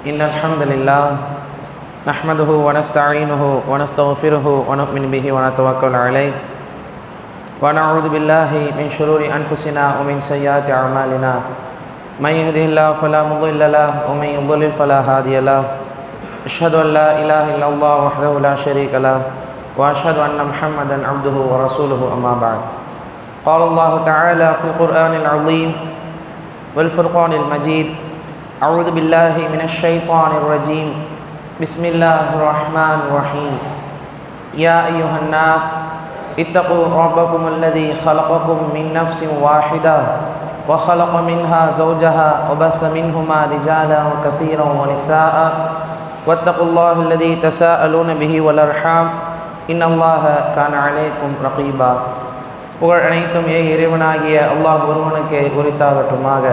إن الحمد لله نحمده ونستعينه ونستغفره ونؤمن به ونتوكل عليه ونعوذ بالله من شرور أنفسنا ومن سيئات أعمالنا من يهده الله فلا مضل له ومن يضلل فلا هادي له أشهد أن لا إله إلا الله وحده لا شريك له وأشهد أن محمدا عبده ورسوله أما بعد قال الله تعالى في القرآن العظيم والفرقان المجيد أعوذ بالله من الشيطان الرجيم بسم الله الرحمن الرحيم يا أيها الناس اتقوا ربكم الذي خلقكم من نفس واحدة وخلق منها زوجها وبث منهما رجالا كثيرا ونساء واتقوا الله الذي تساءلون به والأرحام إن الله كان عليكم رقيبا புகழ் அனைத்தும் இறைவனாகிய அல்லாஹ் ஒருவனுக்கே உரித்தாகட்டுமாக.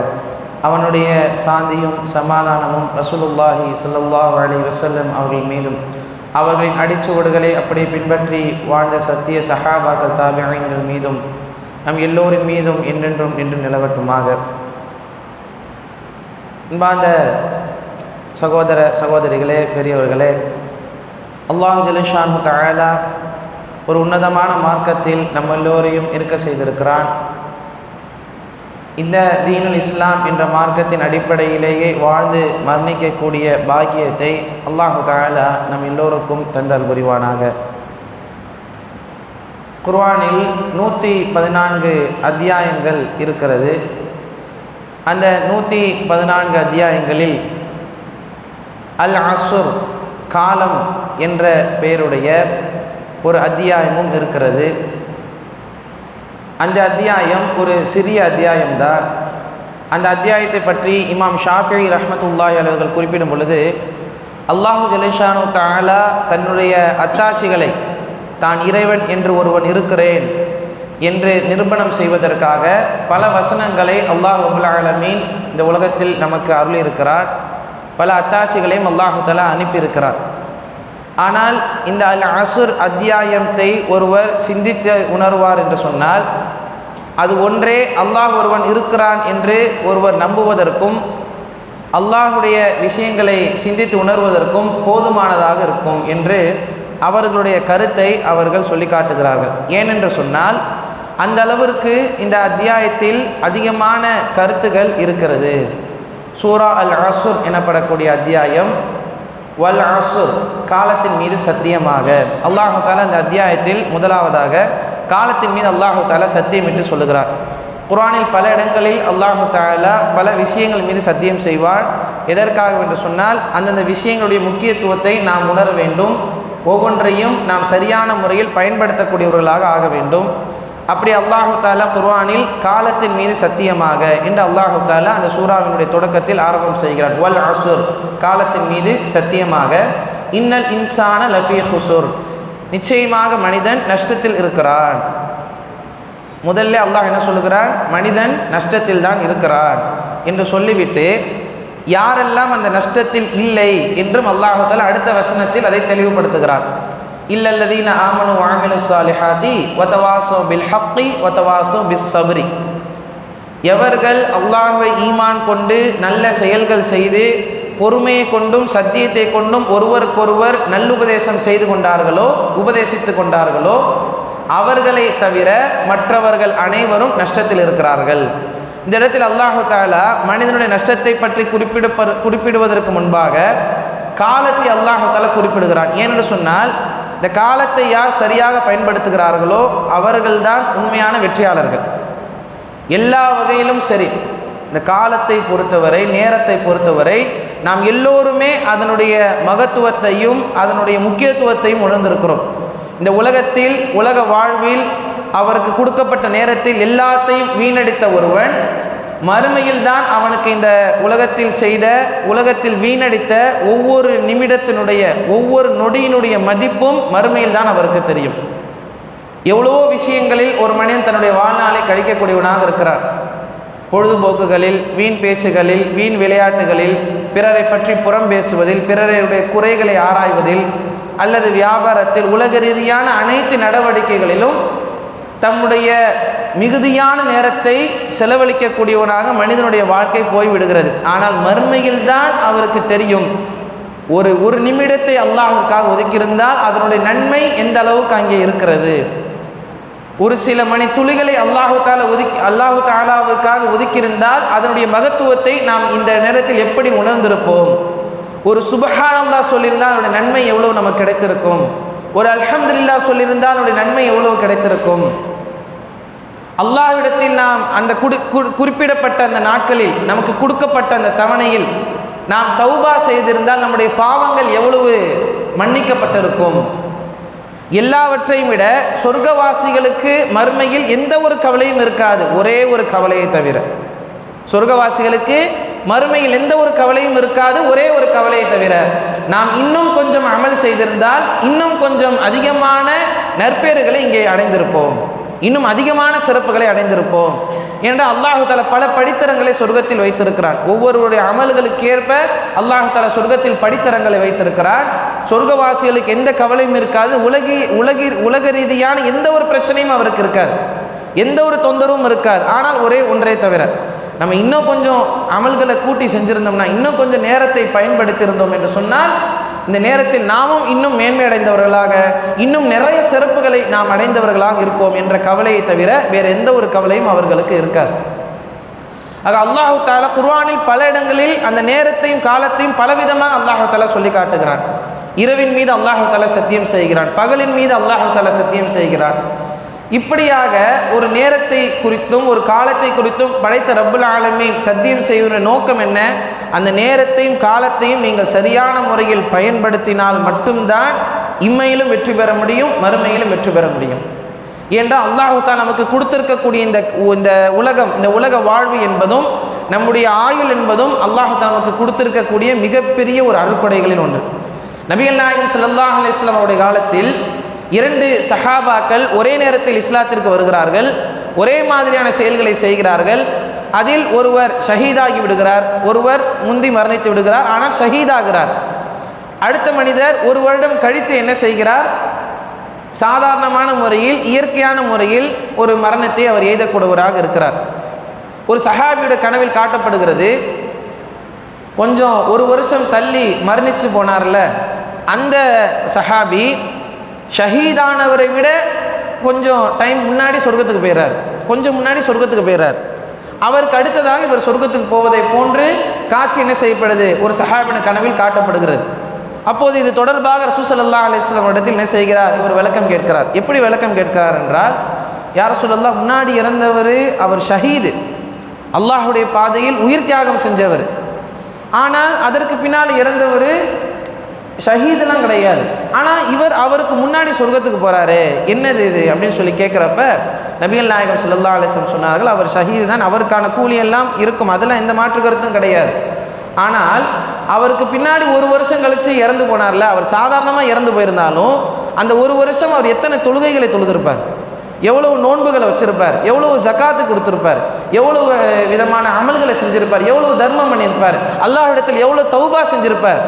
அவனுடைய சாந்தியும் சமாதானமும் ரசூலுல்லாஹி ஸல்லல்லாஹு அலைஹி வஸல்லம் அவர்கள் மீதும் அவர்களின் அடிச்சுவடுகளை அப்படியே பின்பற்றி வாழ்ந்த சத்திய சஹாபாக்கள் தாபிஈன்கள் மீதும் நம் எல்லோரின் மீதும் என்றென்றும் நின்று நிலவட்டுமாக. அன்பார்ந்த சகோதர சகோதரிகளே, பெரியவர்களே, அல்லாஹ் ஜல்லஷானஹு தஆலா ஒரு உன்னதமான மார்க்கத்தில் நம்ம எல்லோரையும் இருக்க செய்திருக்கிறான். இந்த தீனுல் இஸ்லாம் என்ற மார்க்கத்தின் அடிப்படையிலேயே வாழ்ந்து மரணிக்கக்கூடிய பாக்கியத்தை அல்லாஹு தஆலா நம் எல்லோருக்கும் தந்தல் புரிவானாக. குர்ஆனில் 114 அத்தியாயங்கள் இருக்கிறது. அந்த 114 அத்தியாயங்களில் அல் அஸ்ர், காலம் என்ற பெயருடைய ஒரு அத்தியாயமும் இருக்கிறது. அந்த அத்தியாயம் ஒரு சிறிய அத்தியாயம்தான். அந்த அத்தியாயத்தை பற்றி இமாம் ஷாஃபிஈ ரஹ்மத்துல்லாஹி அலைஹி அவர்கள் குறிப்பிடும் பொழுது, அல்லாஹு ஜல்லஷானு தஆலா தன்னுடைய அத்தாட்சிகளை தான் இறைவன் என்று ஒருவன் இருக்கிறேன் என்று நிரூபணம் செய்வதற்காக பல வசனங்களை அல்லாஹ் ரப்பல் ஆலமீன் இந்த உலகத்தில் நமக்கு அருளியிருக்கிறார். பல அத்தாட்சிகளையும் அல்லாஹு தஆலா அனுப்பியிருக்கிறார். ஆனால் இந்த அல் அஸ்ர் அத்தியாயத்தை ஒருவர் சிந்தித்து உணர்வார் என்று சொன்னால், அது ஒன்றே அல்லாஹ் ஒருவன் இருக்கிறான் என்று ஒருவர் நம்புவதற்கும் அல்லாஹுடைய விஷயங்களை சிந்தித்து உணர்வதற்கும் போதுமானதாக இருக்கும் என்று அவர்களுடைய கருத்தை அவர்கள் சொல்லி காட்டுகிறார்கள். ஏனென்று சொன்னால், அந்த அளவிற்கு இந்த அத்தியாயத்தில் அதிகமான கருத்துகள் இருக்கிறது. சூரா அல் அஸ்ர் எனப்படக்கூடிய அத்தியாயம், வல் அஸ்ர், காலத்தின் மீது சத்தியமாக. அல்லாஹு தஆலா இந்த அத்தியாயத்தில் முதலாவதாக காலத்தின் மீது அல்லாஹு தஆலா சத்தியம் என்று சொல்லுகிறார். குர்ஆனில் பல இடங்களில் அல்லாஹு தஆலா பல விஷயங்கள் மீது சத்தியம் செய்வார். எதற்காக என்று சொன்னால், அந்தந்த விஷயங்களுடைய முக்கியத்துவத்தை நாம் உணர வேண்டும், ஒவ்வொன்றையும் நாம் சரியான முறையில் பயன்படுத்தக்கூடியவர்களாக ஆக வேண்டும். அப்படி அல்லாஹு தஆலா குர்ஆனில் காலத்தின் மீது சத்தியமாக என்று அல்லாஹு தஆலா அந்த சூராவினுடைய தொடக்கத்தில் ஆரம்பம் செய்கிறார். வல் அஸ்ர், காலத்தின் மீது சத்தியமாக. இன்னல் இன்சான லஃபீ ஹுஸ்ர், நிச்சயமாக மனிதன் நஷ்டத்தில் இருக்கிறான். முதல்ல அல்லாஹ் என்ன சொல்லுகிறான்? மனிதன் நஷ்டத்தில் தான் இருக்கிறான் என்று சொல்லிவிட்டு, யாரெல்லாம் அந்த நஷ்டத்தில் இல்லை என்றும் அல்லாஹு தஆலா அடுத்த வசனத்தில் அதை தெளிவுபடுத்துகிறார். இல்லல்லதீன ஆமனு வஅமிலு ஸாலிஹாத்தி வதவாஸோ பில் ஹக்கி வதவாஸோ பிஸ் ஸப்ரி, எவர்கள் அல்லாஹ்வை ஈமான் கொண்டு நல்ல செயல்கள் செய்து பொறுமையை கொண்டும் சத்தியத்தை கொண்டும் ஒருவருக்கொருவர் நல்லுபதேசம் செய்து கொண்டார்களோ, உபதேசித்து கொண்டார்களோ, அவர்களை தவிர மற்றவர்கள் அனைவரும் நஷ்டத்தில் இருக்கிறார்கள். இந்த இடத்தில் அல்லாஹு தஆலா மனிதனுடைய நஷ்டத்தை பற்றி குறிப்பிடுவதற்கு முன்பாக காலத்தை அல்லாஹு தஆலா குறிப்பிடுகிறான். ஏனென்று சொன்னால், இந்த காலத்தை யார் சரியாக பயன்படுத்துகிறார்களோ அவர்கள்தான் உண்மையான வெற்றியாளர்கள். எல்லா வகையிலும் சரி, இந்த காலத்தை பொறுத்தவரை, நேரத்தை பொறுத்தவரை நாம் எல்லோருமே அதனுடைய மகத்துவத்தையும் அதனுடைய முக்கியத்துவத்தையும் உணர்ந்திருக்கிறோம். இந்த உலகத்தில், உலக வாழ்வில் அவருக்கு கொடுக்கப்பட்ட நேரத்தில் எல்லாத்தையும் வீணடித்த ஒருவன் மறுமையில் தான் அவனுக்கு இந்த உலகத்தில் வீணடித்த ஒவ்வொரு நிமிடத்தினுடைய ஒவ்வொரு நொடியினுடைய மதிப்பும் மறுமையில் தான் அவருக்கு தெரியும். எவ்வளவோ விஷயங்களில் ஒரு மனிதன் தன்னுடைய வாழ்நாளை கழிக்கக்கூடியவனாக இருக்கிறார். பொழுதுபோக்குகளில், வீண் பேச்சுகளில், வீண் விளையாட்டுகளில், பிறரை பற்றி புறம் பேசுவதில், பிறருடைய குறைகளை ஆராய்வதில், அல்லது வியாபாரத்தில், உலக ரீதியான அனைத்து நடவடிக்கைகளிலும் தம்முடைய மிகுதியான நேரத்தை செலவழிக்கக்கூடியவனாக மனிதனுடைய வாழ்க்கை போய்விடுகிறது. ஆனால் மறுமையில் தான் அவருக்கு தெரியும், ஒரு நிமிடத்தை அல்லாஹ்வுக்காக ஒதுக்கியிருந்தால் அதனுடைய நன்மை எந்த அளவுக்கு அங்கே இருக்கிறது. ஒரு சில மணி துளிகளை அல்லாஹு தாலாவுக்காக ஒதுக்கியிருந்தால் அதனுடைய மகத்துவத்தை நாம் இந்த நேரத்தில் எப்படி உணர்ந்திருப்போம். ஒரு சுப்ஹானல்லாஹ் சொல்லியிருந்தால் அதனுடைய நன்மை எவ்வளவு நமக்கு கிடைத்திருக்கும். ஒரு அல்ஹம்துலில்லாஹ் சொல்லியிருந்தால் அதனுடைய நன்மை எவ்வளவு கிடைத்திருக்கும். அல்லாஹ்விடத்தில் நாம் அந்த குறிப்பிடப்பட்ட அந்த நாட்களில் நமக்கு கொடுக்கப்பட்ட அந்த தவணையில் நாம் தௌபா செய்திருந்தால் நம்முடைய பாவங்கள் எவ்வளவு மன்னிக்கப்பட்டிருக்கும். எல்லாவற்றையும் விட சொர்க்கவாசிகளுக்கு மறுமையில் எந்த ஒரு கவலையும் இருக்காது, ஒரே ஒரு கவலையை தவிர. சொர்க்கவாசிகளுக்கு மறுமையில் எந்த ஒரு கவலையும் இருக்காது, ஒரே ஒரு கவலையை தவிர. நாம் இன்னும் கொஞ்சம் அமல் செய்திருந்தால் இன்னும் கொஞ்சம் அதிகமான நற்பேறுகளை இங்கே அடைந்திருப்போம், இன்னும் அதிகமான சிறப்புகளை அடைந்திருப்போம் என்று அல்லாஹு தஆலா பல படித்தரங்களை சொர்க்கத்தில் வைத்திருக்கிறான். ஒவ்வொருவருடைய அமல்களுக்கு ஏற்ப அல்லாஹு தஆலா சொர்க்கத்தில் படித்தரங்களை வைத்திருக்கிறான். சொர்க்கவாசிகளுக்கு எந்த கவலையும் இருக்காது, உலக ரீதியான எந்த ஒரு பிரச்சனையும் அவருக்கு இருக்காது, எந்த ஒரு தொந்தரவும் இருக்காது. ஆனால் ஒரே ஒன்றே தவிர, நம்ம இன்னும் கொஞ்சம் அமல்களை கூட்டி செஞ்சிருந்தோம்னா, இன்னும் கொஞ்சம் நேரத்தை பயன்படுத்தியிருந்தோம் என்று சொன்னால் இந்த நேரத்தில் நாமும் இன்னும் மேன்மை அடைந்தவர்களாக, இன்னும் நிறைய சிறப்புகளை நாம் அடைந்தவர்களாக இருப்போம் என்ற கவலையை தவிர வேறு எந்த ஒரு கவலையும் அவர்களுக்கு இருக்காது. ஆக அல்லாஹு தஆலா குர்ஆனில் பல இடங்களில் அந்த நேரத்தையும் காலத்தையும் பலவிதமாக அல்லாஹு தஆலா சொல்லி காட்டுகிறான். இரவின் மீது அல்லாஹு தஆலா சத்தியம் செய்கிறான், பகலின் மீது அல்லாஹு தஆலா சத்தியம் செய்கிறான். இப்படியாக ஒரு நேரத்தை குறித்தும் ஒரு காலத்தை குறித்தும் படைத்த ரப்புல் ஆலமீன் சத்தியம் செய்கிற நோக்கம் என்ன? அந்த நேரத்தையும் காலத்தையும் நீங்கள் சரியான முறையில் பயன்படுத்தினால் மட்டும்தான் இம்மையிலும் வெற்றி பெற முடியும், மறுமையிலும் வெற்றி பெற முடியும். ஏனென்றால் அல்லாஹ் தஆலா நமக்கு கொடுத்திருக்கக்கூடிய இந்த உலகம், இந்த உலக வாழ்வு என்பதும் நம்முடைய ஆயுள் என்பதும் அல்லாஹ் தஆலா நமக்கு கொடுத்திருக்கக்கூடிய மிகப்பெரிய ஒரு அருட்கொடைகளில் ஒன்று. நபிகள் நாயகம் ஸல்லல்லாஹு அலைஹி வஸல்லம் அவருடைய காலத்தில் 2 சஹாபாக்கள் ஒரே நேரத்தில் இஸ்லாத்திற்கு வருகிறார்கள், ஒரே மாதிரியான செயல்களை செய்கிறார்கள். அதில் ஒருவர் ஷஹீதாகி விடுகிறார், ஒருவர் முந்தி மரணித்து விடுகிறார், ஆனால் ஷஹீதாகிறார். அடுத்த மனிதர் 1 வருடம் கழித்து என்ன செய்கிறார்? சாதாரணமான முறையில், இயற்கையான முறையில் ஒரு மரணத்தை அவர் எய்தக்கூடியவராக இருக்கிறார். ஒரு சஹாபியோட கனவில் காட்டப்படுகிறது, கொஞ்சம் 1 வருஷம் தள்ளி மரணிச்சு போனார்ல அந்த சஹாபி ஷஹீதானவரை விட கொஞ்சம் டைம் முன்னாடி சொர்க்கத்துக்கு போயிடுறார், கொஞ்சம் முன்னாடி சொர்க்கத்துக்கு போயிடுறார். அவருக்கு அடுத்ததாக இவர் சொர்க்கத்துக்கு போவதை போன்று காட்சி என்ன செய்யப்படுது? ஒரு சஹாபின கனவில் காட்டப்படுகிறது. அப்போது இது தொடர்பாக ரசூல் ஸல்லல்லாஹு அலைஹி வஸல்லம் இடத்தில் என்ன செய்கிறார்? இவர் விளக்கம் கேட்கிறார். எப்படி விளக்கம் கேட்கிறார் என்றால், யா ரசூலல்லாஹ், முன்னாடி இறந்தவர் அவர் ஷஹீது, அல்லாஹுடைய பாதையில் உயிர் தியாகம் செஞ்சவர். ஆனால் அதற்கு பின்னால் இறந்தவர் ஷஹீதெல்லாம் கிடையாது. ஆனால் அவருக்கு முன்னாடி சொர்க்கத்துக்கு போகிறாரு, என்னது இது அப்படின்னு சொல்லி கேட்குறப்ப நபிகள் நாயகம் ஸல்லல்லாஹு அலைஹி வஸல்லம் சொன்னார்கள், அவர் ஷஹீது தான், அவருக்கான கூலி எல்லாம் இருக்கும், அதெல்லாம் எந்த மாற்று கருத்தும் கிடையாது. ஆனால் அவருக்கு பின்னாடி 1 வருஷம் கழித்து இறந்து போனார்ல, அவர் சாதாரணமாக இறந்து போயிருந்தாலும் அந்த 1 வருஷம் அவர் எத்தனை தொழுகைகளை தொழுதிருப்பார், எவ்வளவு நோன்புகளை வச்சிருப்பார், எவ்வளவு ஜக்காத்து கொடுத்துருப்பார், எவ்வளவு விதமான அமல்களை செஞ்சிருப்பார், எவ்வளவு தர்மம் பண்ணியிருப்பார், அல்லாஹ்விடத்தில் எவ்வளவு தௌபா செஞ்சிருப்பார்.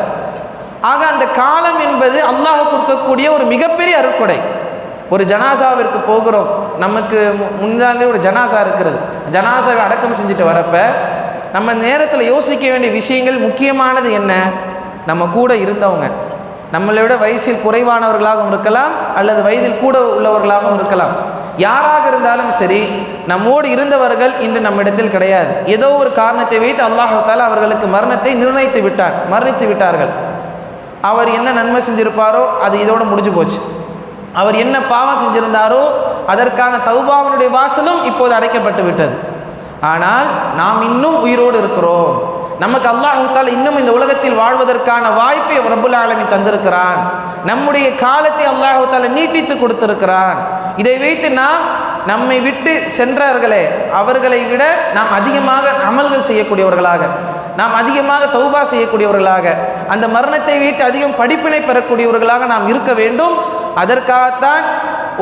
ஆக அந்த காலம் என்பது அல்லாஹ் கொடுக்கக்கூடிய ஒரு மிகப்பெரிய அருட்கொடை. ஒரு ஜனாசாவிற்கு போகிறோம், நமக்கு முன்னாடி ஒரு ஜனாசா இருக்கிறது, ஜனாசாவை அடக்கம் செஞ்சுட்டு வரப்ப நம்ம நேரத்தில் யோசிக்க வேண்டிய விஷயங்கள் முக்கியமானது என்ன? நம்ம கூட இருந்தவங்க, நம்மளை விட வயசில் குறைவானவர்களாகவும் இருக்கலாம் அல்லது வயதில் கூட உள்ளவர்களாகவும் இருக்கலாம். யாராக இருந்தாலும் சரி, நம்மோடு இருந்தவர்கள் இன்று நம்மிடத்தில் கிடையாது. ஏதோ ஒரு காரணத்தை வைத்து அல்லாஹ் தஆலா அவர்களுக்கு மரணத்தை மரணித்து விட்டார்கள். அவர் என்ன நன்மை செஞ்சிருப்பாரோ அது இதோடு முடிஞ்சு போச்சு. அவர் என்ன பாவம் செஞ்சிருந்தாரோ அதற்கான தௌபாவினுடைய வாசலும் இப்போது அடைக்கப்பட்டு விட்டது. ஆனால் நாம் இன்னும் உயிரோடு இருக்கிறோம். நமக்கு அல்லாஹ் தஆலா இன்னும் இந்த உலகத்தில் வாழ்வதற்கான வாய்ப்பை ரப்புல் ஆலமீன் தந்திருக்கிறான். நம்முடைய காலத்தை அல்லாஹ் தஆலா நீட்டித்து கொடுத்திருக்கிறான். இதை வைத்து நாம் நம்மை விட்டு சென்றார்களே அவர்களை விட நாம் அதிகமாக அமல்கள் செய்யக்கூடியவர்களாக, நாம் அதிகமாக தௌபா செய்யக்கூடியவர்களாக, அந்த மரணத்தை வைத்து அதிகம் படிப்பினை பெறக்கூடியவர்களாக நாம் இருக்க வேண்டும். அதற்காகத்தான்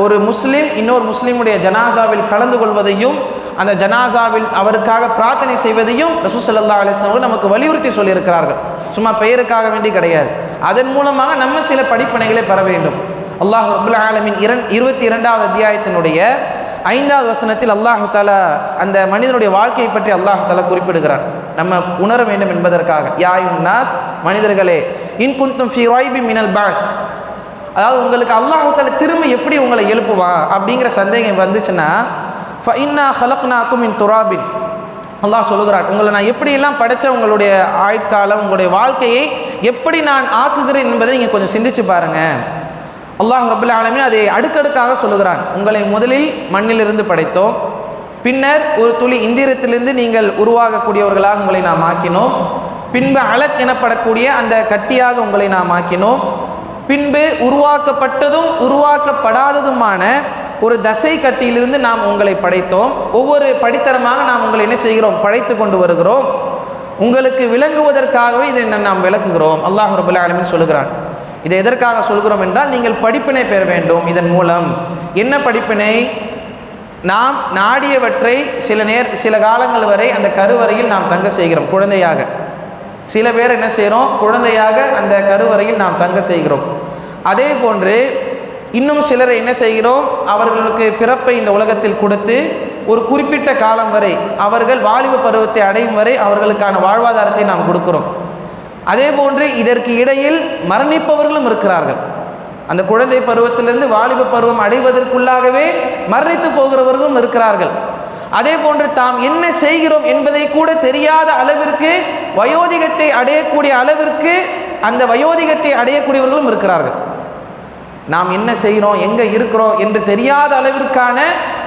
ஒரு முஸ்லீம் இன்னொரு முஸ்லீமுடைய ஜனாசாவில் கலந்து கொள்வதையும் அந்த ஜனாசாவில் அவருக்காக பிரார்த்தனை செய்வதையும் ரசூல் ஸல்லல்லாஹு அலைஹி வஸல்லம் நமக்கு வலியுறுத்தி சொல்லியிருக்கிறார்கள். சும்மா பெயருக்காக வேண்டி கிடையாது. அதன் மூலமாக நம்ம சில படிப்பினைகளை பெற வேண்டும். அல்லாஹ் ரப்புல் ஆலமீன் 22வது அத்தியாயத்தினுடைய 5வது வசனத்தில் அல்லாஹு தஆலா அந்த மனிதனுடைய வாழ்க்கையை பற்றி அல்லாஹு தஆலா குறிப்பிடுகிறார், நம்ம உணர வேண்டும் என்பதற்காக. யா அய்யுன் நாஸ், மனிதர்களே, இன் குன்தும் ஃபீ ரைபின் மினல் பஅஸ், அதாவது உங்களுக்கு அல்லாஹு தஆலா திரும்ப எப்படி உங்களை எழுப்புவான் அப்படிங்கிற சந்தேகம் வந்துச்சுன்னா, ஃப இன்னா ஹலக்னாக்கும் மின் துராபின், அல்லாஹ் சொல்லுகிறான், உங்களை நான் எப்படியெல்லாம் படைச்ச, உங்களுடைய ஆயுட்காலம், உங்களுடைய வாழ்க்கையை எப்படி நான் ஆக்குகிறேன் என்பதை நீங்கள் கொஞ்சம் சிந்திச்சு பாருங்கள். அல்லாஹ் ரப்பல் ஆலமீன் அதை அடுக்கடுக்காக சொல்லுகிறான். உங்களை முதலில் மண்ணிலிருந்து படைத்தோம், பின்னர் ஒரு துளி இந்திரத்திலிருந்து நீங்கள் உருவாகக்கூடியவர்களாக உங்களை நாம் ஆக்கினோம், பின்பு அலக் எனப்படக்கூடிய அந்த கட்டியாக உங்களை நாம் ஆக்கினோம், பின்பு உருவாக்கப்பட்டதும் உருவாக்கப்படாததுமான ஒரு தசை கட்டியிலிருந்து நாம் உங்களை படைத்தோம். ஒவ்வொரு படித்தரமாக நாம் உங்களை என்ன செய்கிறோம், படைத்து கொண்டு வருகிறோம். உங்களுக்கு விளங்குவதற்காகவே இதை நாம் விளக்குகிறோம். அல்லாஹ் ரப்பல் ஆலமீன் சொல்லுகிறான். இதை எதற்காக சொல்கிறோம் என்றால், நீங்கள் படிப்பினை பெற வேண்டும். இதன் மூலம் என்ன படிப்பினை? நாம் நாடியவற்றை சில காலங்கள் வரை அந்த கருவறையில் நாம் தங்க செய்கிறோம் குழந்தையாக. சில பேர் என்ன செய்கிறோம், குழந்தையாக அந்த கருவறையில் நாம் தங்க செய்கிறோம். அதே போன்று இன்னும் சிலரை என்ன செய்கிறோம், அவர்களுக்கு பிறப்பை இந்த உலகத்தில் கொடுத்து ஒரு குறிப்பிட்ட காலம் வரை, அவர்கள் வாலிப பருவத்தை அடையும் வரை அவர்களுக்கான வாழ்வாதாரத்தை நாம் கொடுக்கிறோம். அதே போன்று இதற்கு இடையில் மரணிப்பவர்களும் இருக்கிறார்கள். அந்த குழந்தை பருவத்திலிருந்து வாலிப பருவம் அடைவதற்குள்ளாகவே மரணித்து போகிறவர்களும் இருக்கிறார்கள். அதே போன்று தாம் என்ன செய்கிறோம் என்பதை கூட தெரியாத அளவிற்கு வயோதிகத்தை அடையக்கூடிய அளவிற்கு அந்த வயோதிகத்தை அடையக்கூடியவர்களும் இருக்கிறார்கள். நாம் என்ன செய்கிறோம், எங்கே இருக்கிறோம் என்று தெரியாத அளவிற்கான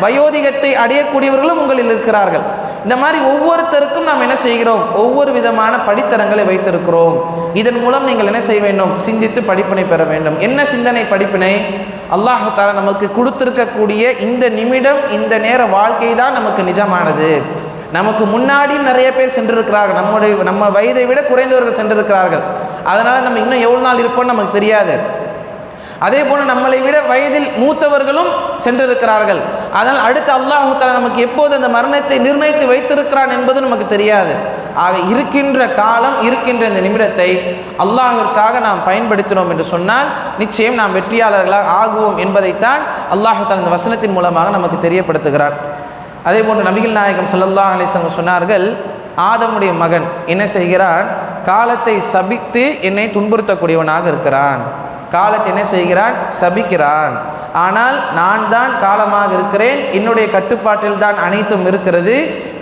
வயோதிகத்தை அடையக்கூடியவர்களும் உங்களில் இருக்கிறார்கள். இந்த மாதிரி ஒவ்வொருத்தருக்கும் நாம் என்ன செய்கிறோம், ஒவ்வொரு விதமான படித்தரங்களை வைத்திருக்கிறோம். இதன் மூலம் நீங்கள் என்ன செய்ய வேண்டும், சிந்தித்து படிப்பினை பெற வேண்டும். என்ன சிந்தனை படிப்பினை? அல்லாஹ் தஆலா நமக்கு கொடுத்திருக்கக்கூடிய இந்த நிமிடம், இந்த நேர வாழ்க்கை தான் நமக்கு நிஜமானது. நமக்கு முன்னாடியும் நிறைய பேர் சென்றிருக்கிறார்கள், நம்ம வயதை விட குறைந்தவர்கள் சென்றிருக்கிறார்கள். அதனால் நம்ம இன்னும் எவ்வளோ நாள் இருப்போம்னு நமக்கு தெரியாது. அதே போன்று நம்மளை விட வயதில் மூத்தவர்களும் சென்றிருக்கிறார்கள். அதனால் அடுத்து அல்லாஹ் தஆலா நமக்கு எப்போது அந்த மரணத்தை நிர்ணயித்து வைத்திருக்கிறான் என்பது நமக்கு தெரியாது. ஆக இருக்கின்ற காலம், இருக்கின்ற இந்த நிமிடத்தை அல்லாஹ்விற்காக நாம் பயன்படுத்தினோம் என்று சொன்னால் நிச்சயம் நாம் வெற்றியாளர்களாக ஆகுவோம் என்பதைத்தான் அல்லாஹ் தஆலா இந்த வசனத்தின் மூலமாக நமக்கு தெரியப்படுத்துகிறார். அதே போன்று நபிகள் நாயகம் ஸல்லல்லாஹு அலைஹி வஸல்லம் சொன்னார்கள், ஆதமுடைய மகன் என்ன செய்கிறான், காலத்தை சபித்து என்னை துன்புறுத்தக்கூடியவனாக இருக்கிறான். காலத்தை என்ன செய்கிறான், சபிக்கிறான். ஆனால் நான் தான் காலமாக இருக்கிறேன், என்னுடைய கட்டுப்பாட்டில் தான் அனைத்தும் இருக்கிறது,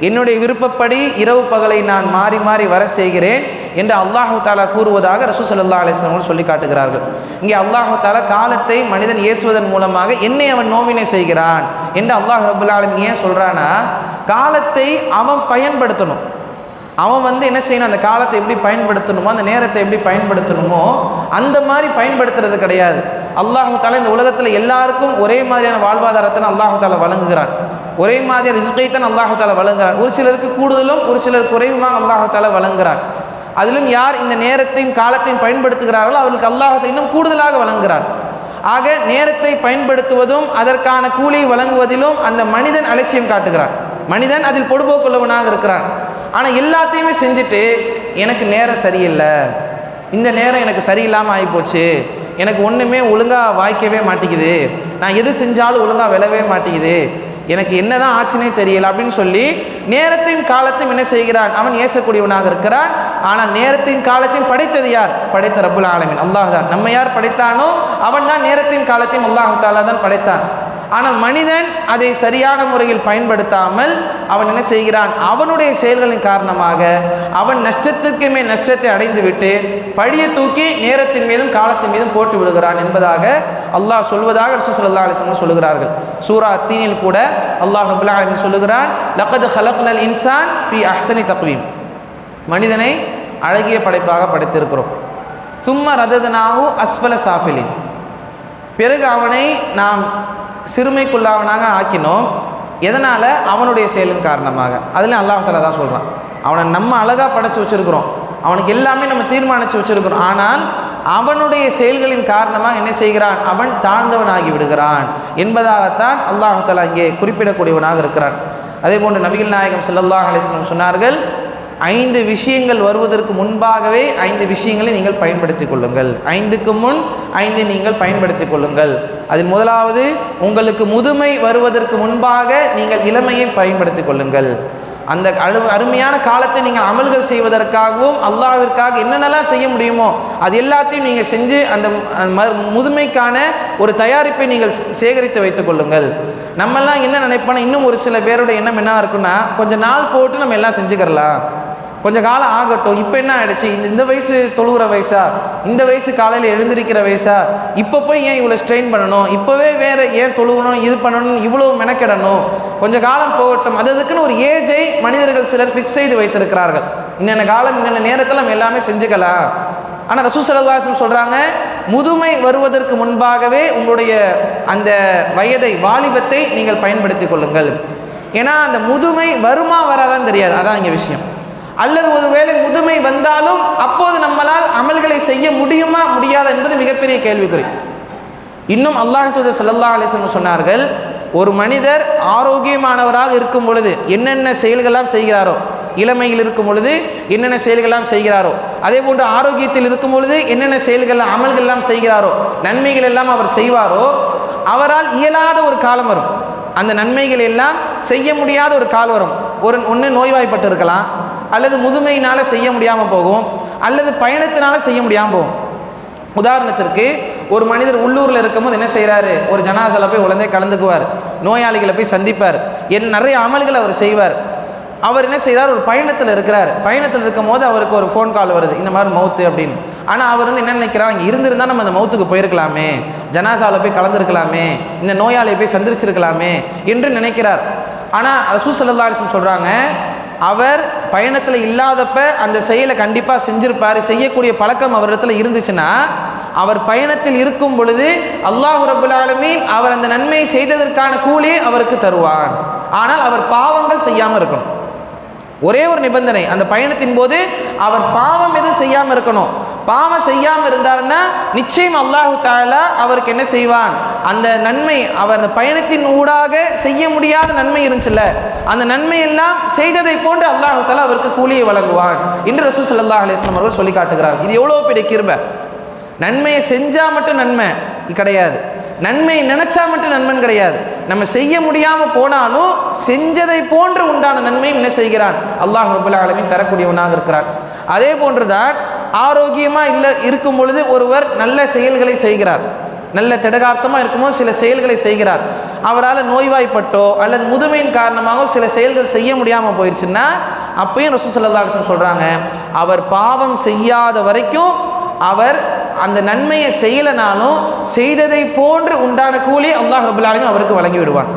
என்னுடைய விருப்பப்படி இரவு பகலை நான் மாறி மாறி வர செய்கிறேன் என்று அல்லாஹு தஆலா கூறுவதாக ரசூல் ஸல்லல்லாஹு அலைஹி வஸல்லம் சொல்லி காட்டுகிறார்கள். இங்கே அல்லாஹு தஆலா காலத்தை மனிதன் ஏசுவதன் மூலமாக என்னை அவன் நோவினை செய்கிறான் என்று அல்லாஹ் ரப்பல் ஆலமீன் ஏன் சொல்கிறான்னா, காலத்தை அவன் பயன்படுத்தணும். அவன் என்ன செய்யணும், அந்த காலத்தை எப்படி பயன்படுத்தணுமோ, அந்த நேரத்தை எப்படி பயன்படுத்தணுமோ அந்த மாதிரி பயன்படுத்துறது கிடையாது. அல்லாஹு தஆலா இந்த உலகத்தில் எல்லாருக்கும் ஒரே மாதிரியான வாழ்வாதாரத்தை அல்லாஹு தஆலா வழங்குகிறான். ஒரே மாதிரியான ரிஸ்கைத்தான் அல்லாஹு தஆலா வழங்குகிறான். ஒரு சிலருக்கு கூடுதலும் ஒரு சிலர் குறைவுமாக அல்லாஹு தஆலா வழங்குகிறான். அதிலும் யார் இந்த நேரத்தையும் காலத்தையும் பயன்படுத்துகிறார்களோ அவர்களுக்கு அல்லாஹு தஆலா இன்னும் கூடுதலாக வழங்குகிறான். ஆக நேரத்தை பயன்படுத்துவதும் அதற்கான கூலியை வழங்குவதிலும் அந்த மனிதன் அலட்சியம் காட்டுகிறான். மனிதன் அதில் பொடுபோக்குள்ளவனாக இருக்கிறான். ஆனால் எல்லாத்தையுமே செஞ்சுட்டு எனக்கு நேரம் சரியில்லை, இந்த நேரம் எனக்கு சரியில்லாமல் ஆகிப்போச்சு, எனக்கு ஒன்றுமே ஒழுங்காக வாய்க்கவே மாட்டேங்குது, நான் எது செஞ்சாலும் ஒழுங்காக விழவே மாட்டேங்குது, எனக்கு என்ன தான் ஆச்சுன்னே தெரியல அப்படின்னு சொல்லி நேரத்தையும் காலத்தையும் என்ன செய்கிறான், அவன் ஏசக்கூடியவனாக இருக்கிறான். ஆனால் நேரத்தையும் காலத்தையும் படைத்தது யார்? படைத்த ரப்புல் ஆலமீன் அல்லாஹ் தான். நம்ம யார் படைத்தானோ அவன் தான் நேரத்தையும் காலத்தையும் அல்லாஹ் தஆலா தான் படைத்தான். ஆனால் மனிதன் அதை சரியான முறையில் பயன்படுத்தாமல் அவன் என்ன செய்கிறான், அவனுடைய செயல்களின் காரணமாக அவன் நஷ்டத்துக்கு மேல் நஷ்டத்தை அடைந்து விட்டு பழியை தூக்கி நேரத்தின் மீதும் காலத்தின் மீதும் போட்டு விடுகிறான் என்பதாக அல்லாஹ் சொல்வதாக ரசூல் ஸல்லல்லாஹு அலைஹி வஸல்லம் சொல்லுகிறார்கள். சூரா அத்தீனில் கூட அல்லாஹ் ரப்பல் ஆலமீன் சொல்லுகிறான், லக்கத் ஹலக்னல் இன்சான் ஃபீ அஹ்ஸனி தக்வீம், மனிதனை அழகிய படைப்பாக படைத்திருக்கிறோம். சும்ம ரதத்னாஹு அஸ்ஃபல சாஃபிலின், பிறகு அவனை நாம் சிறுமைக்குள்ளாவனாக ஆக்கினோம். எதனால்? அவனுடைய செயலின் காரணமாக. அதில் அல்லாஹ் தஆலா தான் சொல்கிறான், அவனை நம்ம அழகாக படைச்சி வச்சுருக்கிறோம், அவனுக்கு எல்லாமே நம்ம தீர்மானித்து வச்சுருக்கிறோம். ஆனால் அவனுடைய செயல்களின் காரணமாக என்ன செய்கிறான், அவன் தாழ்ந்தவனாகி விடுகிறான் என்பதாகத்தான் அல்லாஹ் தஆலா இங்கே குறிப்பிடக்கூடியவனாக இருக்கிறான். அதே போன்று நபிகள் நாயகம் ஸல்லல்லாஹு அலைஹி வஸல்லம் சொன்னார்கள், 5 விஷயங்கள் வருவதற்கு முன்பாகவே 5 விஷயங்களை நீங்கள் பயன்படுத்திக் கொள்ளுங்கள். 5க்கு முன் 5 நீங்கள் பயன்படுத்திக் கொள்ளுங்கள். அதில் முதலாவது, உங்களுக்கு முதுமை வருவதற்கு முன்பாக நீங்கள் இளமையை பயன்படுத்திக் கொள்ளுங்கள். அந்த அருமையான காலத்தை நீங்கள் அமல்கள் செய்வதற்காகவும் அல்லாஹ்விற்காக என்னென்னலாம் செய்ய முடியுமோ அது எல்லாத்தையும் நீங்கள் செஞ்சு அந்த முதுமைக்கான ஒரு தயாரிப்பை நீங்கள் சேகரித்து வைத்துக் கொள்ளுங்கள். நம்மெல்லாம் என்ன நினைப்போன்னா, இன்னும் ஒரு சில பேரோட எண்ணம் என்ன இருக்குன்னா, கொஞ்சம் நாள் போட்டு நம்ம எல்லாம் செஞ்சுக்கிறலாம், கொஞ்சம் காலம் ஆகட்டும். இப்போ என்ன ஆகிடுச்சு, இந்த வயசு தொழுகிற வயசா, இந்த வயசு காலையில் எழுந்திருக்கிற வயசா, இப்போ போய் ஏன் இவ்வளோ ஸ்ட்ரெயின் பண்ணணும், இப்போவே வேறு ஏன் தொழுகணும், இது பண்ணணும், இவ்வளோ மெனக்கிடணும், கொஞ்சம் காலம் போகட்டும். அதுக்குன்னு ஒரு ஏஜை மனிதர்கள் சிலர் ஃபிக்ஸ் செய்து வைத்திருக்கிறார்கள். இன்னென்ன காலம் இன்னென்ன நேரத்தில் நம்ம எல்லாமே செஞ்சுக்கலாம். ஆனால் ரசூல் ஸல்லல்லாஹு அலைஹி வஸல்லம் சொல்கிறாங்க, முதுமை வருவதற்கு முன்பாகவே உங்களுடைய அந்த வயதை, வாலிபத்தை நீங்கள் பயன்படுத்தி கொள்ளுங்கள். ஏன்னா அந்த முதுமை வருமா வராதான் தெரியாது, அதான் இங்கே விஷயம். அல்லது ஒருவேளை முதுமை வந்தாலும் அப்போது நம்மளால் அமல்களை செய்ய முடியுமா முடியாதா என்பது மிகப்பெரிய கேள்விக்குறி. இன்னும் அல்லாஹ் தூதர் ஸல்லல்லாஹு அலைஹி வஸல்லம் சொன்னார்கள், ஒரு மனிதர் ஆரோக்கியமானவராக இருக்கும் பொழுது என்னென்ன செயல்களெல்லாம் செய்கிறாரோ, இளமையில் இருக்கும் பொழுது என்னென்ன செயல்களெல்லாம் செய்கிறாரோ, அதே போன்று ஆரோக்கியத்தில் இருக்கும் பொழுது என்னென்ன செயல்கள் அமல்கள் எல்லாம் செய்கிறாரோ, நன்மைகள் எல்லாம் அவர் செய்வாரோ, அவரால் இயலாத ஒரு காலம் வரும். அந்த நன்மைகள் எல்லாம் செய்ய முடியாத ஒரு காலம் வரும். ஒன்று நோய்வாய்ப்பட்டு இருக்கலாம், அல்லது முதுமையினால் செய்ய முடியாமல் போகும், அல்லது பயணத்தினால செய்ய முடியாமல் போகும். உதாரணத்திற்கு ஒரு மனிதர் உள்ளூரில் இருக்கும்போது என்ன செய்கிறாரு, ஒரு ஜனாசால போய் உடனே கலந்துக்குவார், நோயாளிகளை போய் சந்திப்பார், நிறைய அமல்கள் அவர் செய்வார். அவர் என்ன செய்கிறார், ஒரு பயணத்தில் இருக்கிறார். பயணத்தில் இருக்கும் போது அவருக்கு ஒரு ஃபோன் கால் வருது, இந்த மாதிரி மவுத்து அப்படின்னு. ஆனால் அவர் என்ன நினைக்கிறார், இங்கே இருந்திருந்தால் நம்ம அந்த மவுத்துக்கு போயிருக்கலாமே, ஜனாசாவில் போய் கலந்துருக்கலாமே, இந்த நோயாளியை போய் சந்திச்சிருக்கலாமே என்று நினைக்கிறார். ஆனால் ரசூல் ஸல்லல்லாஹு அலைஹி வஸல்லம் சொல்கிறாங்க, அவர் பயணத்தில் இல்லாதப்ப அந்த செயலை கண்டிப்பாக செஞ்சிருப்பார். செய்யக்கூடிய பழக்கம் அவரிடத்தில் இருந்துச்சுன்னா, அவர் பயணத்தில் இருக்கும் பொழுது அல்லாஹ் ரப்புல் ஆலமீன் அவர் அந்த நன்மையை செய்ததற்கான கூலியை அவருக்கு தருவான். ஆனால் அவர் பாவங்கள் செய்யாமல் இருக்கணும். ஒரே ஒரு நிபந்தனை, அந்த பயணத்தின் போது அவர் பாவம் எதுவும் செய்யாமல் இருக்கணும். பாவம் செய்யாமல் இருந்தாருன்னா நிச்சயம் அல்லாஹு தஆலா அவருக்கு என்ன செய்வான், அந்த நன்மை, அவர் அந்த பயணத்தின் ஊடாக செய்ய முடியாத நன்மை இருந்துச்சுல்ல, அந்த நன்மை எல்லாம் செய்ததை போன்று அல்லாஹு தஆலா அவருக்கு கூலியை வழங்குவான் என்று ரசூல் ஸல்லல்லாஹு அலைஹி வஸல்லம் அவர்கள் சொல்லி காட்டுகிறார். இது எவ்வளோ பெரிய கிருபை! நன்மையை செஞ்சால் மட்டும் நன்மை கிடையாது, நன்மை நினைச்சா மட்டும் நன்மை கிடையாது. நம்ம செய்ய முடியாமல் போனாலும் செஞ்சதை போன்று உண்டான நன்மையும் என்ன செய்கிறான், அல்லாஹ் ரப்பல் ஆலமீன் தரக்கூடியவனாக இருக்கிறான். அதே போன்றுதான் ஆரோக்கியமாக இருக்கும் பொழுது ஒருவர் நல்ல செயல்களை செய்கிறார், நல்ல திடகார்த்தமாக இருக்கும்போது சில செயல்களை செய்கிறார். அவரால் நோய்வாய்ப்பட்டோ அல்லது முதுமையின் காரணமாக சில செயல்கள் செய்ய முடியாமல் போயிடுச்சுன்னா, அப்பயும் ரசூல் ஸல்லல்லாஹு அலைஹி வஸல்லம் சொல்கிறாங்க, அவர் பாவம் செய்யாத வரைக்கும் அவர் அந்த நன்மையை செய்யலைனாலும் செய்ததை போன்று உண்டான கூலி அல்லாஹ் ரப்பல் ஆலமீன் அவருக்கு வழங்கி விடுவான்.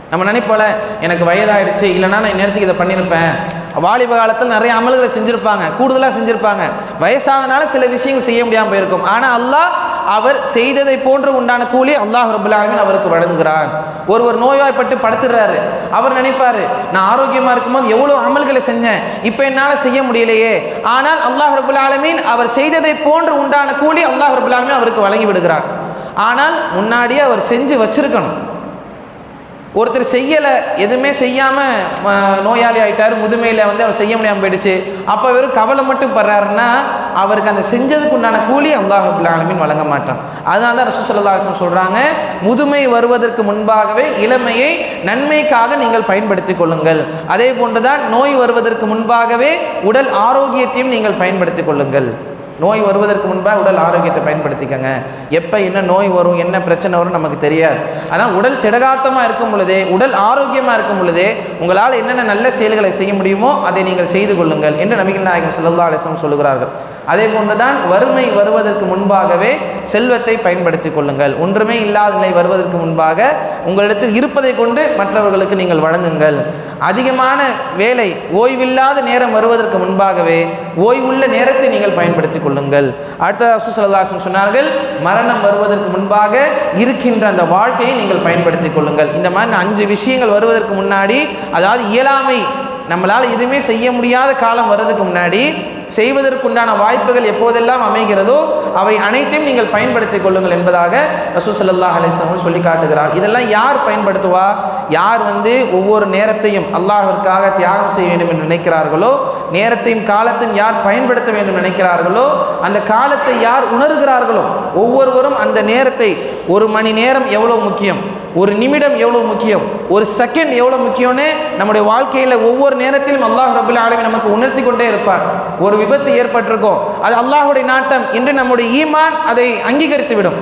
நம்ம நினைப்போல, எனக்கு வயதாயிடுச்சு, இல்லைனா நான் நேரத்துக்கு இதை பண்ணியிருப்பேன். வாலிப காலத்தில் நிறைய அமல்களை செஞ்சுருப்பாங்க, கூடுதலாக செஞ்சுருப்பாங்க. வயசானனால சில விஷயங்கள் செய்ய முடியாமல் போயிருக்கும். ஆனால் அல்லாஹ் அவர் செய்ததை போன்று உண்டான கூலி அல்லாஹ் ரப்பல் ஆலமீன் அவருக்கு வழங்குகிறான். ஒருவர் நோய்வாய்ப்பட்டு படுத்துடுறாரு, அவர் நினைப்பார், நான் ஆரோக்கியமாக இருக்கும்போது எவ்வளோ அமல்களை செஞ்சேன், இப்போ என்னால் செய்ய முடியலையே. ஆனால் அல்லாஹ் ரப்பல் ஆலமீன் அவர் செய்ததை போன்று உண்டான கூலி அல்லாஹ் ரப்பல் ஆலமீன் அவருக்கு வழங்கி விடுகிறார். ஆனால் முன்னாடியே அவர் செஞ்சு வச்சிருக்கணும். ஒருத்தர் செய்யலை, எதுவுமே செய்யாமல் நோயாளி ஆகிட்டார், முதுமையில் அவர் செய்ய முடியாமல் போயிடுச்சு, அப்போ வெறும் கவலை மட்டும் படுறாருன்னா அவருக்கு அந்த செஞ்சதுக்கு உண்டான கூலி அல்லாஹ் ரப்பல் ஆலமீன் வழங்க மாட்டான். அதனால தான் ரசூல் ஸல்லல்லாஹு அலைஹி வஸல்லம் சொல்கிறாங்க, முதுமை வருவதற்கு முன்பாகவே இளமையை நன்மைக்காக நீங்கள் பயன்படுத்தி கொள்ளுங்கள். அதே போன்றுதான் நோய் வருவதற்கு முன்பாகவே உடல் ஆரோக்கியத்தையும் நீங்கள் பயன்படுத்தி கொள்ளுங்கள். நோய் வருவதற்கு முன்பாக உடல் ஆரோக்கியத்தை பயன்படுத்திக்கங்க. எப்போ என்ன நோய் வரும், என்ன பிரச்சனை வரும் நமக்கு தெரியாது. ஆனால் உடல் திடகாத்தமாக இருக்கும் பொழுதே, உடல் ஆரோக்கியமாக இருக்கும் பொழுதே உங்களால் என்னென்ன நல்ல செயல்களை செய்ய முடியுமோ அதை நீங்கள் செய்து கொள்ளுங்கள் என்று நபிகள் நாயகம் ஸல்லல்லாஹு அலைஹி வஸல்லம் சொல்லுகிறார்கள். அதே போன்றுதான் வறுமை வருவதற்கு முன்பாகவே செல்வத்தை பயன்படுத்தி கொள்ளுங்கள். ஒன்றுமே இல்லாத நிலை வருவதற்கு முன்பாக உங்களிடத்தில் இருப்பதை கொண்டு மற்றவர்களுக்கு நீங்கள் வழங்குங்கள். அதிகமான வேலை, ஓய்வில்லாத நேரம் வருவதற்கு முன்பாகவே ஓய்வுள்ள நேரத்தை நீங்கள் பயன்படுத்தி கொள்ளுங்கள். அடுத்த ரசூல் ஸல்லல்லாஹு அலைஹி வஸல்லம் சொன்னார்கள், மரணம் வருவதற்கு முன்பாக இருக்கின்ற அந்த வாழ்க்கையை நீங்கள் பயன்படுத்தி கொள்ளுங்கள். இந்த மாதிரி 5 விஷயங்கள் வருவதற்கு முன்னாடி, அதாவது இயலாமை, நம்மளால் எதுவுமே செய்ய முடியாத காலம் வர்றதுக்கு முன்னாடி செய்வதற்குண்டான வாய்ப்புகள் எப்போதெல்லாம் அமைகிறதோ அவை அனைத்தையும் நீங்கள் பயன்படுத்திக் கொள்ளுங்கள் என்பதாக ரசூல் ஸல்லல்லாஹு அலைஹி வஸல்லம் சொல்லி காட்டுகிறார். இதெல்லாம் யார் பயன்படுத்துவா? யார் ஒவ்வொரு நேரத்தையும் அல்லாஹ்விற்காக தியாகம் செய்ய வேண்டும் என்று நினைக்கிறார்களோ, நேரத்தையும் காலத்தையும் யார் பயன்படுத்த வேண்டும் நினைக்கிறார்களோ, அந்த காலத்தை யார் உணர்கிறார்களோ, ஒவ்வொருவரும் அந்த நேரத்தை, ஒரு மணி நேரம் எவ்வளோ முக்கியம், ஒரு நிமிடம் எவ்வளோ முக்கியம், ஒரு செகண்ட் எவ்வளோ முக்கியம்னு நம்முடைய வாழ்க்கையில் ஒவ்வொரு நேரத்திலும் அல்லாஹ் ரப்பல் ஆலமீன் நமக்கு உணர்த்தி கொண்டே இருப்பார். ஒரு விபத்து ஏற்பட்டிருக்கோம், அது அல்லாஹுடைய நாட்டம் என்று நம்முடைய ஈமான் அதை அங்கீகரித்து விடும்.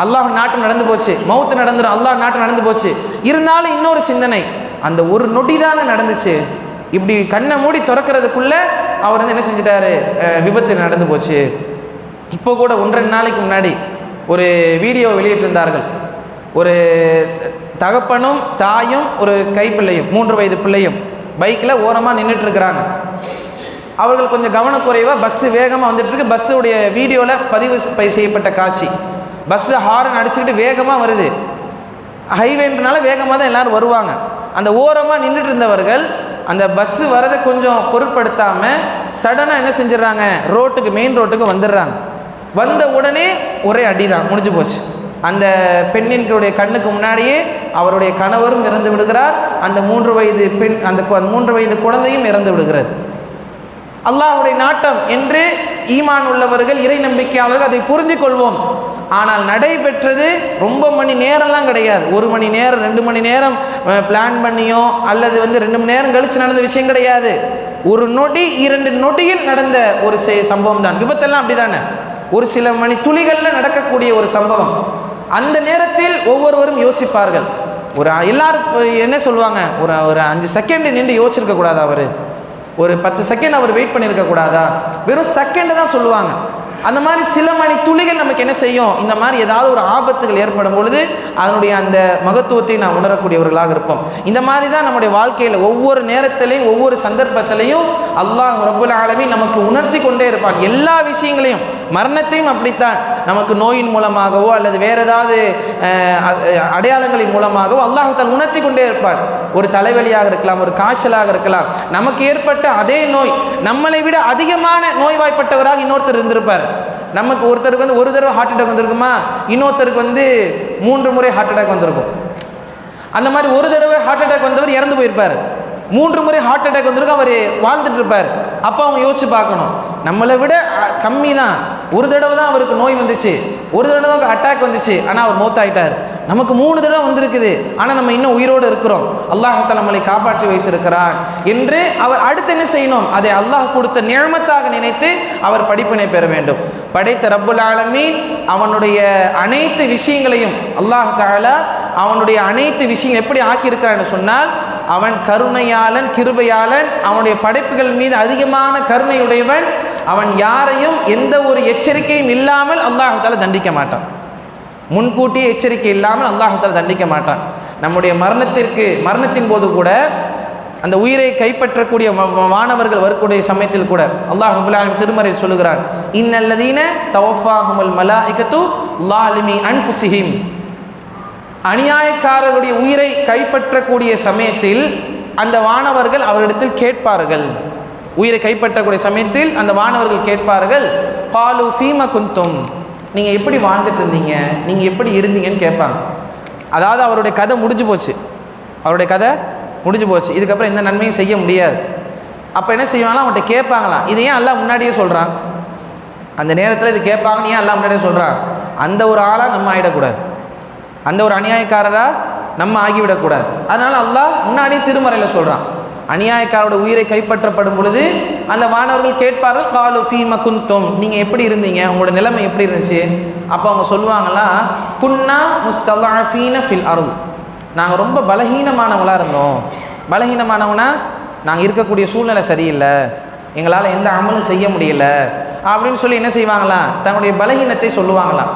அல்லாஹ் நாட்டம் நடந்து போச்சு, மௌத்து நடந்துடும், அல்லாஹ் நாட்டம் நடந்து போச்சு. இருந்தாலும் இன்னொரு சிந்தனை, அந்த ஒரு நொடி தானே நடந்துச்சு, இப்படி கண்ணை மூடி திறக்கிறதுக்குள்ள அவர் என்ன செஞ்சிட்டாரு, விபத்து நடந்து போச்சு. இப்போ கூட 1-2 நாளைக்கு முன்னாடி ஒரு வீடியோ வெளியிட்டிருந்தார்கள். ஒரு தகப்பனும் தாயும் ஒரு கைப்பிள்ளையும் 3 வயது பிள்ளையும் பைக்கில் ஓரமாக நின்றுட்டு இருக்கிறாங்க. அவர்கள் கொஞ்சம் கவனக்குறைவாக பஸ்ஸு வேகமாக வந்துட்டு இருக்கு. பஸ்ஸுடைய வீடியோவில் பதிவு செய்யப்பட்ட காட்சி, பஸ்ஸு ஹாரன் அடிச்சுக்கிட்டு வேகமாக வருது. ஹைவேன்றனால வேகமாக தான் எல்லோரும் வருவாங்க. அந்த ஓரமாக நின்றுட்டு இருந்தவர்கள் அந்த பஸ்ஸு வரதை கொஞ்சம் பொருட்படுத்தாமல் சடனாக என்ன செஞ்சிடறாங்க, மெயின் ரோட்டுக்கு வந்துடுறாங்க. வந்த உடனே ஒரே அடி தான், முடிஞ்சு போச்சு. அந்த பெண்ணினுடைய கண்ணுக்கு முன்னாடியே அவருடைய கணவரும் இறந்து விடுகிறார், அந்த 3 வயது பெண், அந்த 3 வயது குழந்தையும் இறந்து விடுகிறது. அல்லாஹ்வுடைய நாட்டம் என்று ஈமான் உள்ளவர்கள், இறை நம்பிக்கையாளர்கள் அதை புரிந்து கொள்வோம். ஆனால் நடைபெற்றது ரொம்ப மணி நேரம்லாம் கிடையாது. 1 மணி நேரம் 2 மணி நேரம் பிளான் பண்ணியோ அல்லது 2 மணி நேரம் கழித்து நடந்த விஷயம் கிடையாது. ஒரு நொடி 2 நொடியில் நடந்த ஒரு சம்பவம் தான். விபத்தெல்லாம் அப்படி தானே, ஒரு சில மணி துளிகளில் நடக்கக்கூடிய ஒரு சம்பவம். அந்த நேரத்தில் ஒவ்வொருவரும் யோசிப்பார்கள். எல்லாரும் என்ன சொல்லுவாங்க, ஒரு 5 செகண்ட் நின்று யோசிச்சிருக்க கூடாதா, அவர் ஒரு 10 செகண்ட் அவர் வெயிட் பண்ணியிருக்க கூடாதா, வெறும் செகண்ட் தான் சொல்லுவாங்க. அந்த மாதிரி சில மணி துளிகள் நமக்கு என்ன செய்யும், இந்த மாதிரி ஏதாவது ஒரு ஆபத்துகள் ஏற்படும் பொழுது அதனுடைய அந்த மகத்துவத்தை நாம் உணரக்கூடியவர்களாக இருப்போம். இந்த மாதிரி தான் நம்முடைய வாழ்க்கையில் ஒவ்வொரு நேரத்திலையும் ஒவ்வொரு சந்தர்ப்பத்திலையும் அல்லாஹ் ரப்புல் ஆலமீன் நமக்கு உணர்த்தி கொண்டே இருப்பான். எல்லா விஷயங்களையும், மரணத்தையும் அப்படித்தான், நமக்கு நோயின் மூலமாகவோ அல்லது வேறு ஏதாவது அடையாளங்களின் மூலமாகவோ அல்லாஹ் தான் உணர்த்தி கொண்டே இருப்பான். ஒரு தலைவலியாக இருக்கலாம், ஒரு காய்ச்சலாக இருக்கலாம், நமக்கு ஏற்பட்ட அதே நோய் நம்மளை விட அதிகமான நோய்வாய்ப்பட்டவராக இன்னொருத்தர் இருந்திருப்பார். நமக்கு ஒருத்தருக்கு ஒரு தடவை ஹார்ட் அட்டாக் வந்திருக்குமா, இன்னொருத்தருக்கு 3 முறை ஹார்ட் அட்டாக் வந்திருக்கும். அந்த மாதிரி ஒரு தடவை ஹார்ட் அட்டாக் வந்தவர் இறந்து போயிருப்பார், 3 முறை ஹார்ட் அட்டாக் வந்திருக்கும், அவர் வாழ்ந்துட்டு இருப்பார். அப்போ அவங்க யோசிச்சு பார்க்கணும், நம்மளை விட கம்மி தான், ஒரு தடவை தான் அவருக்கு நோய் வந்துச்சு, ஒரு தடவை தான் அட்டாக் வந்துச்சு, ஆனால் அவர் மௌத்தாயிட்டார். நமக்கு 3 தடவை வந்திருக்குது, ஆனால் நம்ம இன்னும் உயிரோடு இருக்கிறோம், அல்லாஹ் நம்மளை காப்பாற்றி வைத்திருக்கிறான் என்று அவர் அடுத்து என்ன செய்யணும், அதை அல்லாஹ் கொடுத்த நியமத்தாக நினைத்து அவர் படிப்பினை பெற வேண்டும். படைத்த ரப்புல் ஆலமீன் அவனுடைய அனைத்து விஷயங்களையும், அல்லாஹ் தஆலா அவனுடைய அனைத்து விஷயங்கள் எப்படி ஆக்கியிருக்கிறான்னு சொன்னால், அவன் கருணையாளன், கிருபையாளன், அவனுடைய படைப்புகள் மீது அதிகமான கருணையுடையவன். அவன் யாரையும் எந்த ஒரு எச்சரிக்கையும் இல்லாமல் அல்லாஹ் தஆலா தண்டிக்க மாட்டான். முன்கூட்டியே எச்சரிக்கை இல்லாமல் அல்லாஹ் தஆலா தண்டிக்க மாட்டான். நம்முடைய மரணத்தின் போது கூட அந்த உயிரை கைப்பற்றக்கூடிய மாணவர்கள் வரக்கூடிய சமயத்தில் கூட அல்லாஹ் ரப்பல் ஆலமீன் திருமறையில் சொல்லுகிறான், இன்னல்லதீன தவஃபாஹுமுல் மலாயிகத்து லாலிமி அன்ஃபுஸிஹிம். அநியாயக்காரர்களுடைய உயிரை கைப்பற்றக்கூடிய சமயத்தில் அந்த வானவர்கள் அவரிடத்தில் கேட்பார்கள். உயிரை கைப்பற்றக்கூடிய சமயத்தில் அந்த வானவர்கள் கேட்பார்கள், காலு ஃபீம குந்தும், நீங்கள் எப்படி வாழ்ந்துட்டு இருந்தீங்க, நீங்கள் எப்படி இருந்தீங்கன்னு கேட்பாங்க. அதாவது அவருடைய கதை முடிஞ்சு போச்சு, இதுக்கப்புறம் எந்த நன்மையும் செய்ய முடியாது. அப்போ என்ன செய்வாங்களா, அவன்கிட்ட கேட்பாங்களாம், இது ஏன் அல்லாஹ் முன்னாடியே சொல்கிறான், அந்த நேரத்தில் இது கேட்பாங்க, ஏன் அல்லாஹ் முன்னாடியே சொல்கிறான், அந்த ஒரு ஆளாக நம்ம ஆகிடக்கூடாது, அந்த ஒரு அநியாயக்காரராக நம்ம ஆகிவிடக்கூடாது. அதனால் அல்லாஹ் முன்னாடியே திருமறையில் சொல்கிறான், அநியாயக்காரோட உயிரை கைப்பற்றப்படும் பொழுது அந்த மாணவர்கள் கேட்பார்கள், காலு ஃபீம குந்தும், நீங்கள் எப்படி இருந்தீங்க, உங்களோட நிலைமை எப்படி இருந்துச்சு. அப்போ அவங்க சொல்லுவாங்களா, குன்னா முஸ்தலஃபீன ஃபில் அர்ல், நாங்கள் ரொம்ப பலகீனமானவங்களாக இருந்தோம். பலகீனமானவனா, நாங்கள் இருக்கக்கூடிய சூழ்நிலை சரியில்லை, எங்களால் எந்த அமலும் செய்ய முடியல அப்படின்னு சொல்லி என்ன செய்வாங்களாம், தங்களுடைய பலகீனத்தை சொல்லுவாங்களாம்.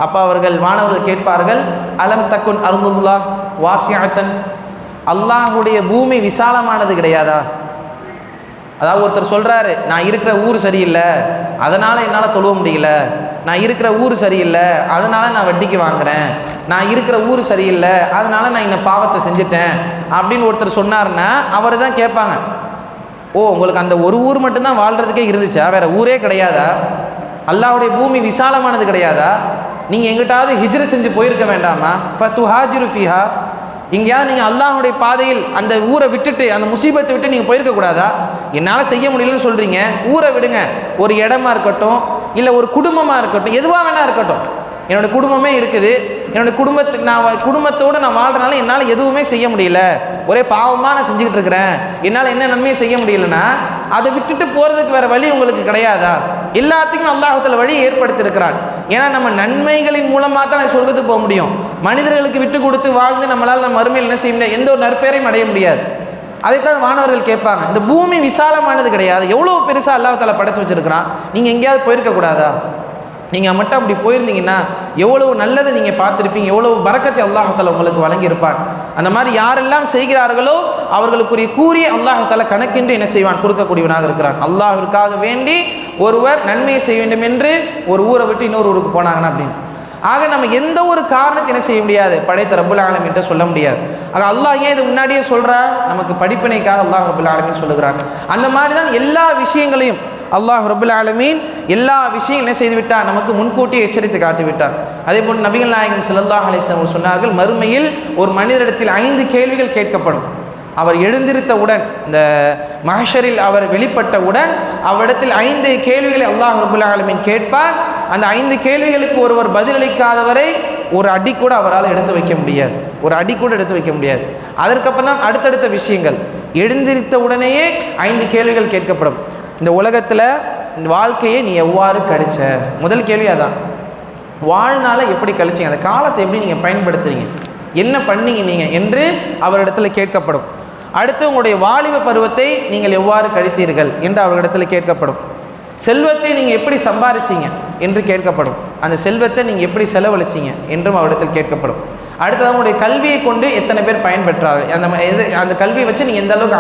அப்போ அவர்கள் மாணவர்கள் கேட்பார்கள், அலம் தக்குன் அர்துல்லாஹ் வாசிஅத்தன், அல்லாஹுடைய பூமி விசாலமானது கிடையாதா. அதாவது ஒருத்தர் சொல்கிறாரு, நான் இருக்கிற ஊர் சரியில்லை அதனால் என்னால் தொழுவ முடியல, நான் இருக்கிற ஊர் சரியில்லை அதனால் நான் வட்டிக்கு வாங்குகிறேன், நான் இருக்கிற ஊர் சரியில்லை அதனால் நான் இந்த பாவத்தை செஞ்சுட்டேன் அப்படின்னு ஒருத்தர் சொன்னார்னா அவர் தான் கேட்பாங்க, ஓ உங்களுக்கு அந்த ஒரு ஊர் மட்டும்தான் வாழ்கிறதுக்கே இருந்துச்சா, வேறு ஊரே கிடையாதா, அல்லாஹ்வுடைய பூமி விசாலமானது கிடையாதா, நீங்கள் எங்கிட்டாவது ஹிஜ்ர செஞ்சு போயிருக்க வேண்டாமா, ஃபத்துஹாஜிரு ஃபீஹா, எங்கேயாவது நீங்கள் அல்லாஹ்வுடைய பாதையில் அந்த ஊரை விட்டுட்டு, அந்த முசீபத்தை விட்டு நீங்கள் போயிருக்கக்கூடாதா? என்னால் செய்ய முடியலன்னு சொல்கிறீங்க, ஊரை விடுங்க. ஒரு இடமா இருக்கட்டும், இல்லை ஒரு குடும்பமாக இருக்கட்டும், எதுவாக வேணா இருக்கட்டும். என்னோடய குடும்பமே இருக்குது, என்னோடய குடும்பத்தோடு நான் வாழ்கிறனால என்னால் எதுவுமே செய்ய முடியல, ஒரே பாவமாக நான் செஞ்சுக்கிட்டு இருக்கிறேன், என்னால் என்ன நன்மையை செய்ய முடியலன்னா அதை விட்டுட்டு போகிறதுக்கு வேறு வழி உங்களுக்கு கிடையாதா? எல்லாத்துக்கும் அல்லாஹ்வுத்தாலா வழி ஏற்படுத்தியிருக்கிறான். ஏன்னா நம்ம நன்மைகளின் மூலமாக தான் நான் சொர்க்கத்துக்கு போக முடியும். மனிதர்களுக்கு விட்டு கொடுத்து வாழ்ந்து நம்மளால் நம்ம மறுமையில் என்ன செய்ய முடியாது, எந்த ஒரு நற்பெயரையும் அடைய முடியாது. அதைத்தான் மாணவர்கள் கேட்பாங்க. இந்த பூமி விசாலமானது கிடையாது, எவ்வளோ பெருசாக அல்லாஹ்வுத்தாலா படைச்சு வச்சிருக்கிறான், நீங்கள் எங்கேயாவது போயிருக்கக்கூடாதா? நீங்கள் மட்டும் அப்படி போயிருந்தீங்கன்னா எவ்வளவு நல்லதை நீங்கள் பார்த்துருப்பீங்க, எவ்வளவு பரக்கத்தை அல்லாஹ்வுத்தாலா உங்களுக்கு வழங்கியிருப்பான். அந்த மாதிரி யாரெல்லாம் செய்கிறார்களோ அவர்களுக்குரிய கூறிய அல்லாஹ்வுத்தாலா கணக்கின்றி என்ன செய்வான், கொடுக்கக்கூடியவனாக இருக்கிறான். அல்லாஹ்விற்காக வேண்டி ஒருவர் நன்மையை செய்ய வேண்டும் என்று ஒரு ஊரை விட்டு இன்னொரு ஊருக்கு போனாங்கன்னா அப்படின்னு. ஆக நம்ம எந்த ஒரு காரணத்தை என்ன செய்ய முடியாது, படைத்த ரப்புல் ஆலமீன் என்று சொல்ல முடியாது. ஆக அல்லாஹ் ஏன் இது முன்னாடியே சொல்கிறார், நமக்கு படிப்பினைக்காக அல்லாஹ் ரப்புல் ஆலமீன் சொல்லுகிறார். அந்த மாதிரி தான் எல்லா விஷயங்களையும் அல்லாஹ் ரப்புல் ஆலமீன் எல்லா விஷயம் என்ன செய்து விட்டார், நமக்கு முன்கூட்டியே எச்சரித்து காட்டி விட்டார். அதே போல் நபிகள் நாயகம் ஸல்லல்லாஹு அலைஹி வஸல்லம் சொன்னார்கள், மறுமையில் ஒரு மனிதரிடத்தில் 5 கேள்விகள் கேட்கப்படும். அவர் எழுந்திருத்தவுடன், இந்த மஹ்ஷரில் அவர் வெளிப்பட்டவுடன் அவரிடத்தில் 5 கேள்விகளை அல்லாஹ் ரப்புல் ஆலமீன் கேட்பார். அந்த 5 கேள்விகளுக்கு ஒருவர் பதிலளிக்காதவரை ஒரு அடி கூட அவரால் எடுத்து வைக்க முடியாது, ஒரு அடி கூட எடுத்து வைக்க முடியாது. அதற்கப்புறம் தான் அடுத்தடுத்த விஷயங்கள். எழுந்திருத்த உடனேயே 5 கேள்விகள் கேட்கப்படும். இந்த உலகத்தில் இந்த வாழ்க்கையை நீ எவ்வாறு கழிச்ச, முதல் கேள்வி அதான். வாழ்நாள எப்படி கழிச்சிங்க, அந்த காலத்தை எப்படி நீங்கள் பயன்படுத்துறீங்க, என்ன பண்ணீங்க நீங்கள் என்று அவரிடத்தில் கேட்கப்படும். அடுத்து உங்களுடைய வாலிப பருவத்தை நீங்கள் எவ்வாறு கழித்தீர்கள் என்று அவர்களிடத்தில் கேட்கப்படும். செல்வத்தை நீங்கள் எப்படி சம்பாதிச்சீங்க என்று கேட்கப்படும். அந்த செல்வத்தை நீங்கள் எப்படி செலவழிச்சிங்க என்றும் அவரிடத்தில் கேட்கப்படும். அடுத்தது உங்களுடைய கல்வியை கொண்டு எத்தனை பேர் பயன்பெற்றார்கள், அந்த கல்வியை வச்சு நீங்கள் எந்த அளவுக்கு